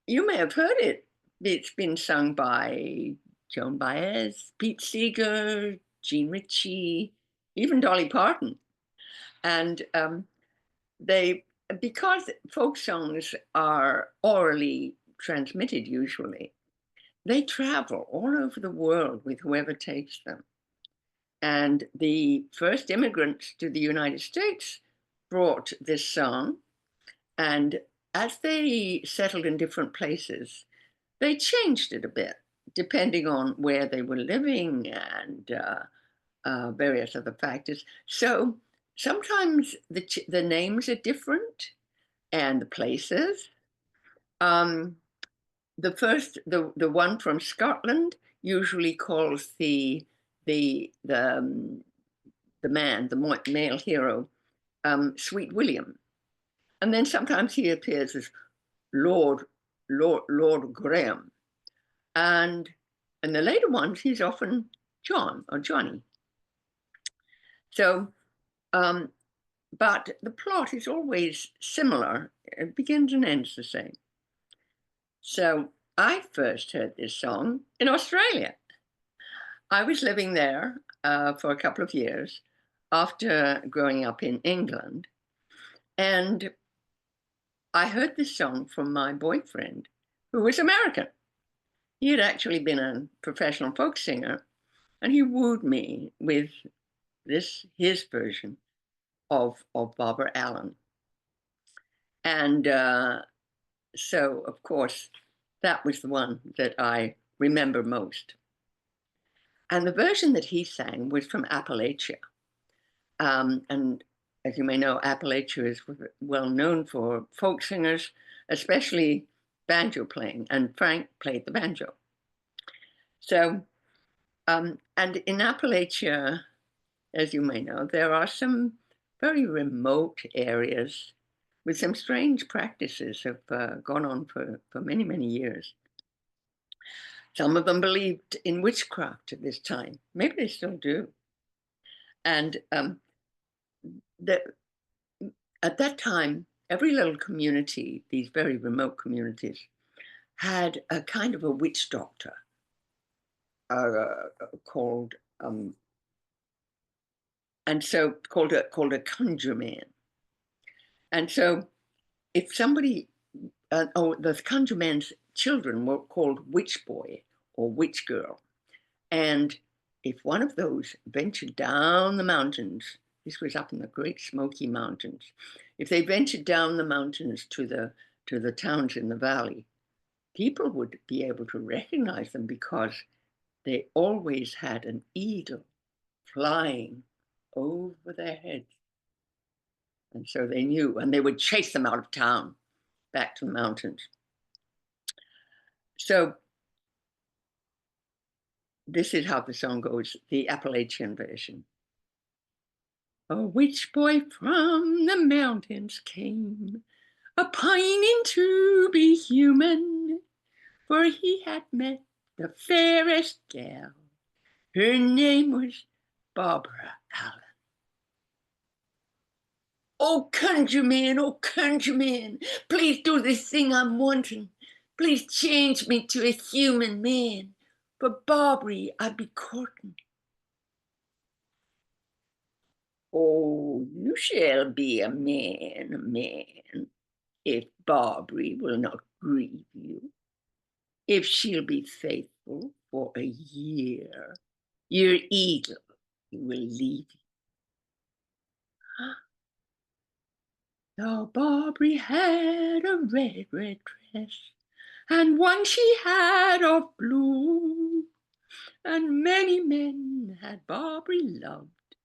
you may have heard it. It's been sung by Joan Baez, Pete Seeger, Jean Ritchie, even Dolly Parton. And because folk songs are orally transmitted usually, they travel all over the world with whoever takes them. And the first immigrants to the United States brought this song, and as they settled in different places, they changed it a bit, depending on where they were living and various other factors. So sometimes the names are different and the places. The one from Scotland usually calls the man, the male hero, Sweet William, and then sometimes he appears as Lord Graham, and in the later ones he's often John or Johnny. So, but the plot is always similar. It begins and ends the same. So I first heard this song in Australia. I was living there for a couple of years after growing up in England. And I heard this song from my boyfriend, who was American. He had actually been a professional folk singer, and he wooed me with his version of Barbara Allen. And so, of course, that was the one that I remember most. And the version that he sang was from Appalachia. And as you may know, Appalachia is well known for folk singers, especially banjo playing, and Frank played the banjo. So, and in Appalachia, as you may know, there are some very remote areas with some strange practices have gone on for many, many years. Some of them believed in witchcraft at this time. Maybe they still do. And at that time, every little community, these very remote communities, had a kind of a witch doctor called a conjure man. And so if somebody, the conjure man's children were called witch boy or witch girl. And if one of those ventured down the mountains, this was up in the Great Smoky Mountains, if they ventured down the mountains to the towns in the valley, people would be able to recognize them because they always had an eagle flying over their heads. And so they knew, and they would chase them out of town back to the mountains. So this is how the song goes, the Appalachian version. A witch boy from the mountains came, a pining to be human, for he had met the fairest gal. Her name was Barbara Allen. Oh, conjure man, please do this thing I'm wanting. Please change me to a human man, for Barbary I'd be courting. Oh, you shall be a man, if Barbary will not grieve you. If she'll be faithful for a year, your eagle will leave you. Now Barbary had a red dress, and one she had of blue, and many men had Barbary loved,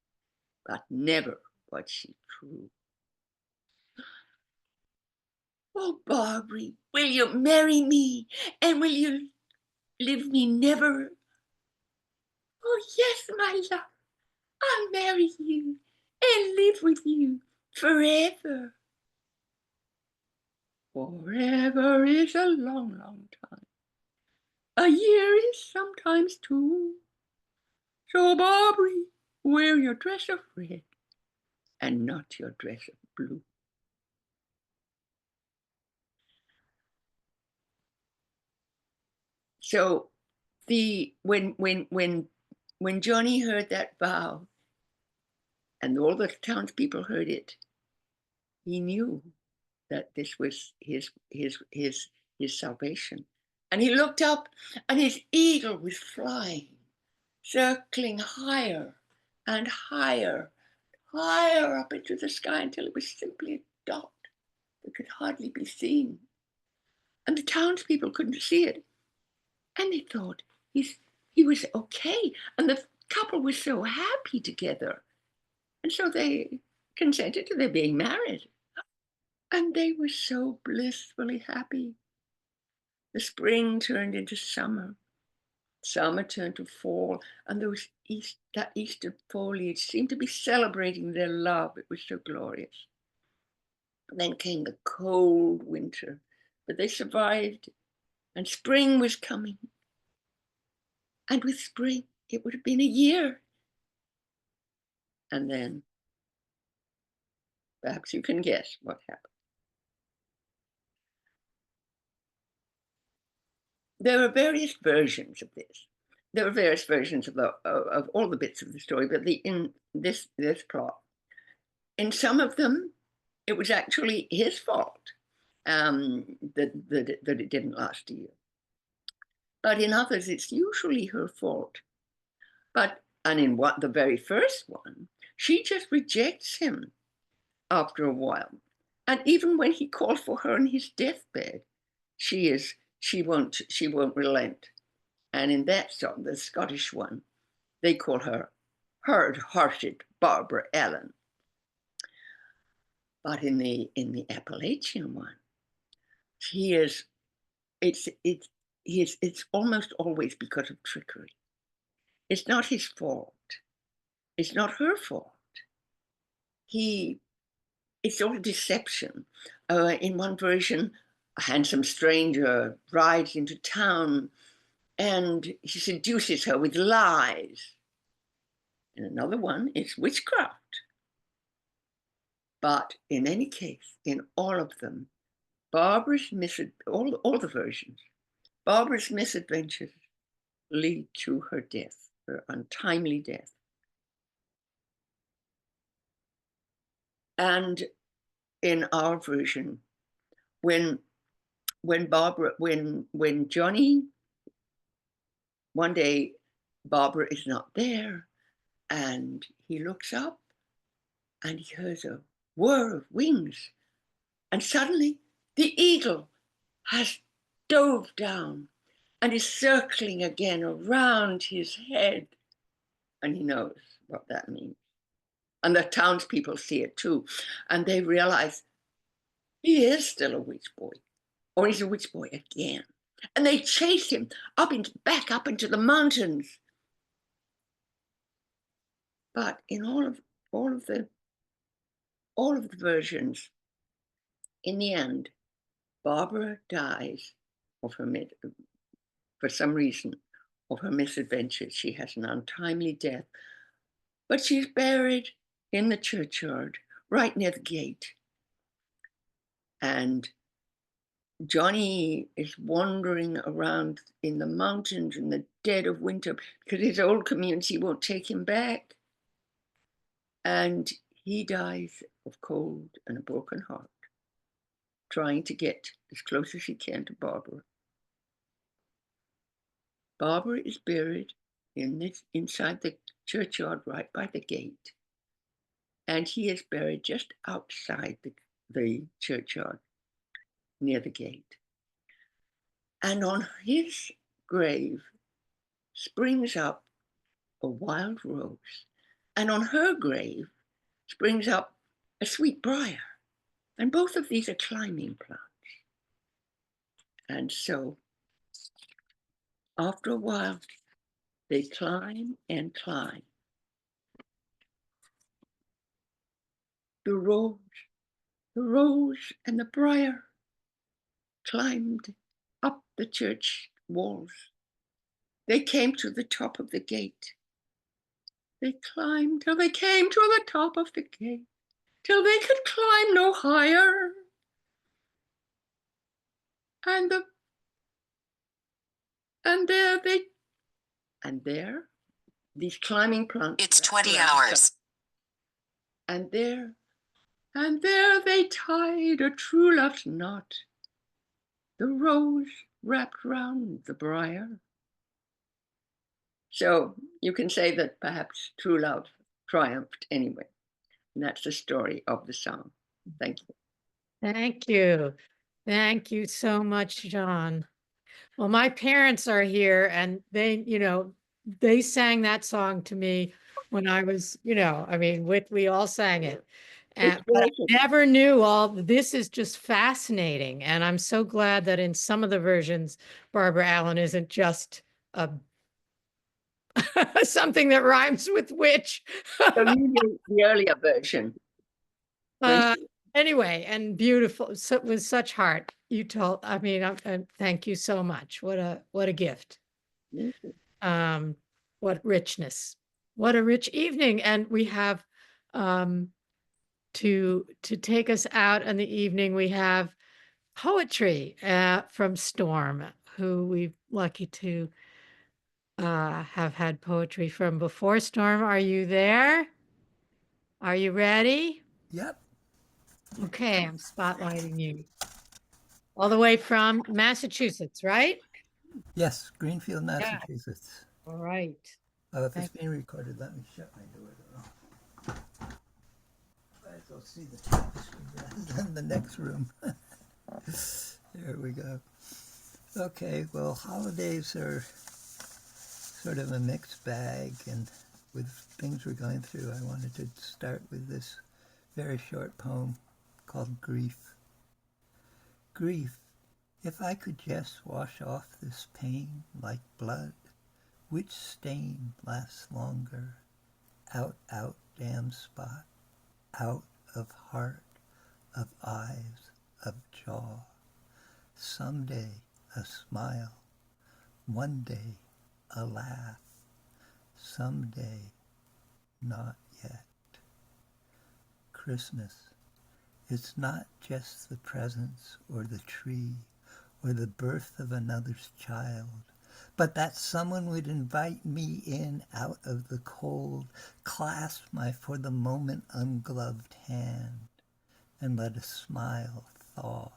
but never was she true. Oh, Barbary, will you marry me, and will you live me never? Oh, yes, my love, I'll marry you and live with you forever. Forever is a long, long time. A year is sometimes two. So, Barbary, wear your dress of red and not your dress of blue. So when Johnny heard that vow and all the townspeople heard it, he knew that this was his salvation. And he looked up and his eagle was flying, circling higher and higher, higher up into the sky until it was simply a dot that could hardly be seen. And the townspeople couldn't see it. And they thought he was okay. And the couple was so happy together. And so they consented to their being married. And they were so blissfully happy. The spring turned into summer. Summer turned to fall. And that Easter foliage seemed to be celebrating their love. It was so glorious. And then came the cold winter. But they survived. And spring was coming. And with spring, it would have been a year. And then, perhaps you can guess what happened. There are various versions of this. There are various versions of all the bits of the story, but in this plot, in some of them, it was actually his fault that it didn't last a year. But in others, it's usually her fault. And in the very first one, she just rejects him after a while. And even when he called for her on his deathbed, she won't relent. And in that song, the Scottish one, they call her hard-hearted Barbara Allen. But in the Appalachian one, it's almost always because of trickery. It's not his fault. It's not her fault. It's all deception. In one version, a handsome stranger rides into town and he seduces her with lies. In another one, it's witchcraft. But in any case, in all of them, all the versions, Barbara's misadventures lead to her death, her untimely death. And in our version, when Johnny, one day Barbara is not there, and he looks up and he hears a whir of wings, and suddenly the eagle has dove down and is circling again around his head, and he knows what that means. And the townspeople see it too, and they realize he is still a witch boy, or he's a witch boy again. And they chase him back up into the mountains. But in all of the versions, in the end, Barbara dies for some reason, of her misadventures. She has an untimely death, but she's buried in the churchyard, right near the gate. And Johnny is wandering around in the mountains in the dead of winter because his old community won't take him back. And he dies of cold and a broken heart, trying to get as close as he can to Barbara. Barbara is buried inside the churchyard right by the gate. And he is buried just outside the churchyard, near the gate. And on his grave springs up a wild rose. And on her grave springs up a sweet briar. And both of these are climbing plants. And so after a while, they climb and climb. the rose and the briar climbed up the church walls. They came to the top of the gate. They climbed till they came to the top of the gate, till they could climb no higher. And there these climbing plants. It's 20 hours. And there they tied a true love's knot. The rose wrapped round the briar. So you can say that perhaps true love triumphed anyway. And that's the story of the song. Thank you. Thank you. Thank you so much, John. Well, my parents are here and they sang that song to me when I was, we all sang it. But I never knew this is just fascinating. And I'm so glad that in some of the versions, Barbara Allen isn't just a something that rhymes with witch. The earlier version. Anyway, and beautiful, so with such heart. You told, thank you so much. What a gift. What richness. What a rich evening. And we have to take us out in the evening, we have poetry from Storm, who we're lucky to have had poetry from before. Storm, are you there? Are you ready? Yep. Okay, I'm spotlighting you. All the way from Massachusetts, right? Yes, Greenfield, Massachusetts. All right. If it's being recorded, let me shut my door. Let's go see the screen in the next room. There we go. Okay, well, holidays are sort of a mixed bag, and with things we're going through, I wanted to start with this very short poem called Grief. Grief, if I could just wash off this pain like blood, which stain lasts longer? Out, damn spot, out of heart, of eyes, of jaw. Someday a smile, one day a laugh, someday not yet. Christmas, it's not just the presents or the tree or the birth of another's child, but that someone would invite me in out of the cold, clasp my for the moment ungloved hand, and let a smile thaw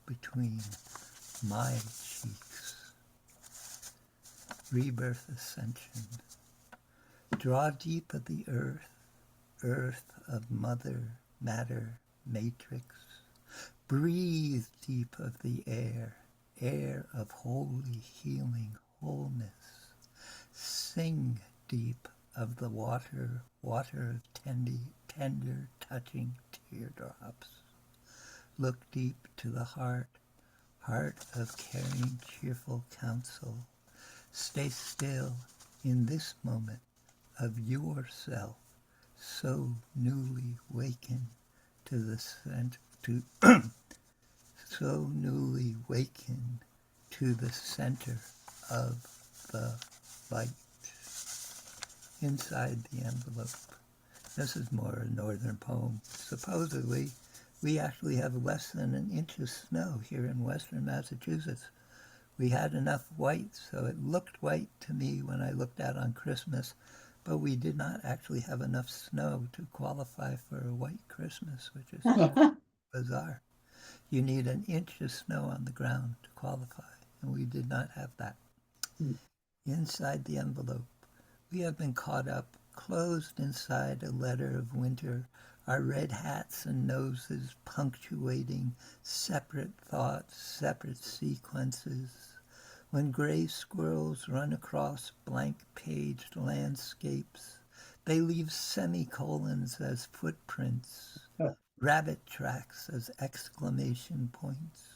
between my cheeks. Rebirth ascension. Draw deep of the earth of mother, matter, matrix. Breathe deep of the air of holy healing wholeness. Sing deep of the water of tender touching teardrops. Look deep to the heart of caring cheerful counsel. Stay still in this moment of yourself, so newly wakened to the so newly wakened to the center of the light. Inside the envelope. This is more a northern poem. Supposedly, we actually have less than an inch of snow here in western Massachusetts. We had enough white, so it looked white to me when I looked out on Christmas, but we did not actually have enough snow to qualify for a white Christmas, which is bizarre. You need an inch of snow on the ground to qualify, and we did not have that. Inside the envelope, we have been caught up, closed inside a letter of winter, our red hats and noses punctuating separate thoughts, separate sequences. When gray squirrels run across blank-paged landscapes, they leave semicolons as footprints, rabbit tracks as exclamation points.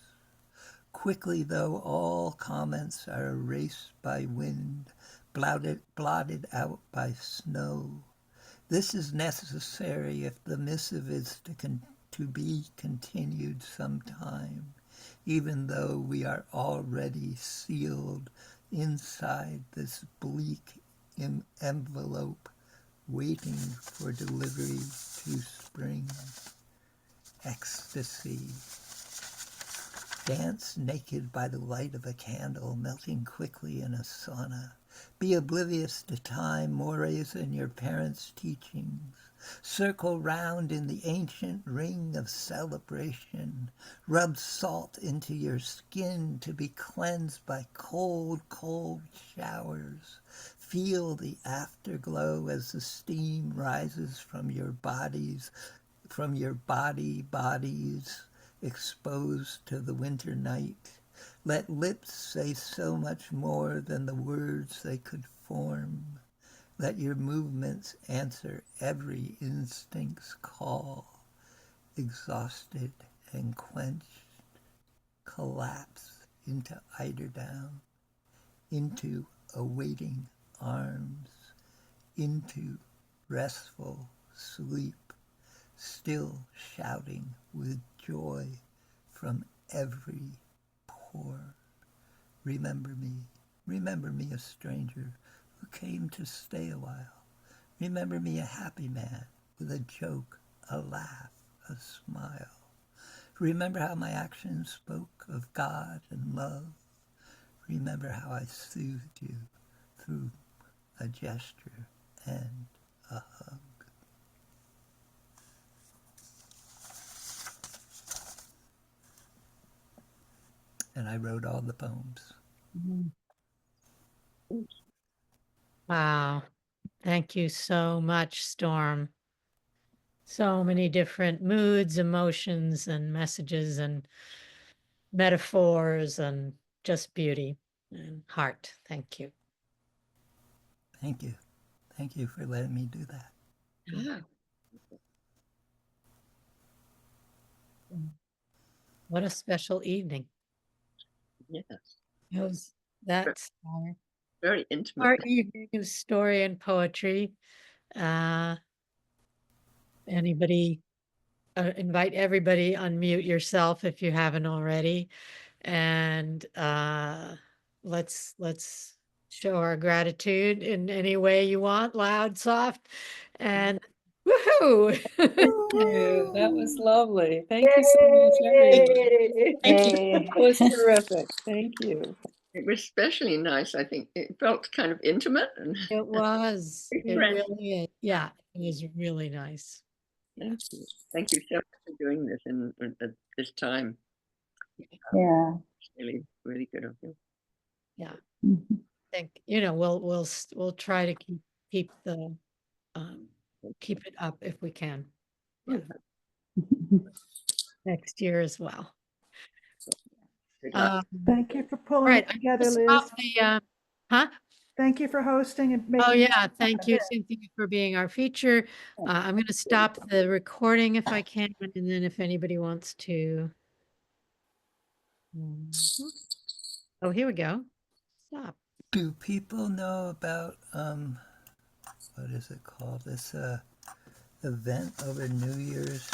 Quickly, though, all comments are erased by wind, blotted out by snow. This is necessary if the missive is to be continued sometime, even though we are already sealed inside this bleak envelope, waiting for delivery to spring. Ecstasy. Dance naked by the light of a candle, melting quickly in a sauna. Be oblivious to time, mores in your parents' teachings. Circle round in the ancient ring of celebration. Rub salt into your skin to be cleansed by cold, cold showers. Feel the afterglow as the steam rises from your bodies, bodies exposed to the winter night. Let lips say so much more than the words they could form. Let your movements answer every instinct's call. Exhausted and quenched, collapse into eiderdown, into awaiting arms, into restful sleep, still shouting with joy from every pore. Remember me a stranger who came to stay a while. Remember me a happy man with a joke, a laugh, a smile. Remember how my actions spoke of God and love. Remember how I soothed you through a gesture and a hug. And I wrote all the poems. Wow. Thank you so much, Storm. So many different moods, emotions, and messages and metaphors and just beauty and heart. Thank you. Thank you. Thank you for letting me do that. Yeah. What a special evening. Yes. That's Very intimate. our evening of story and poetry. Anybody, invite everybody, unmute yourself if you haven't already. And let's show our gratitude in any way you want, loud, soft, and woohoo! you. That was lovely. Thank you so much, everyone. Thank you. That was terrific. Thank you. It was especially nice. I think it felt kind of intimate and It was. It Right. really is. Yeah, it was really nice. thank you. Thank you so much for doing this at this time. Yeah. It's really, really good of you. Yeah. Mhm. Think, we'll try to keep the keep it up if we can. Yeah. Next year as well. Good luck. Thank you for All pulling right, it I'm together, gonna Liz. stop the huh? Thank you for hosting and Oh making. yeah, thank you, Cynthia, for being our feature. I'm going to stop the recording if I can, and then if anybody wants to. Oh, here we go. Stop. Do people know about what is it called? This event over New Year's